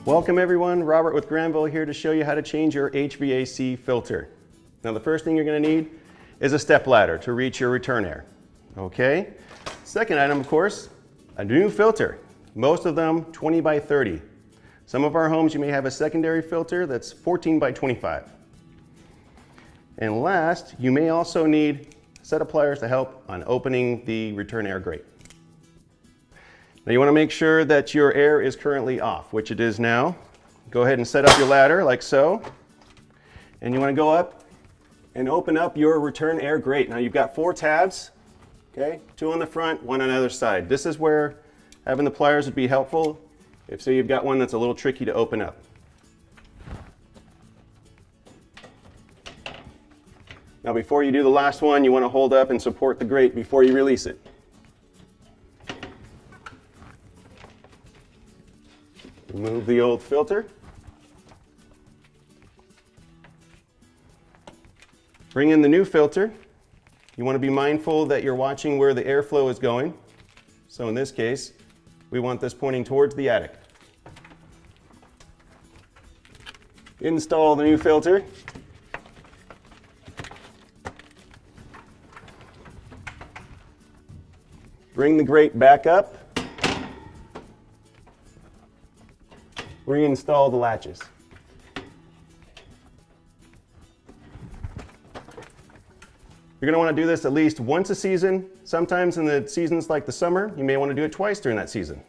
Welcome everyone, Robert with Granville here to show you how to change your HVAC filter. Now the first thing you're going to need is a step ladder to reach your return air. Okay? Second item, of course, a new filter. Most of them 20 by 30. Some of our homes you may have a secondary filter that's 14 by 25. And last, you may also need a set of pliers to help on opening the return air grate. Now you want to make sure that your air is currently off, which it is now. Go ahead and set up your ladder like so. And you want to go up and open up your return air grate. Now you've got 4 tabs, okay? 2 on the front, 1 on either side. This is where having the pliers would be helpful if say you've got one that's a little tricky to open up. Now before you do the last one, you want to hold up and support the grate before you release it. Remove the old filter. Bring in the new filter. You want to be mindful that you're watching where the airflow is going. So in this case, we want this pointing towards the attic. Install the new filter. Bring the grate back up. Reinstall the latches. You're going to want to do this at least once a season. Sometimes in the seasons like the summer, you may want to do it twice during that season.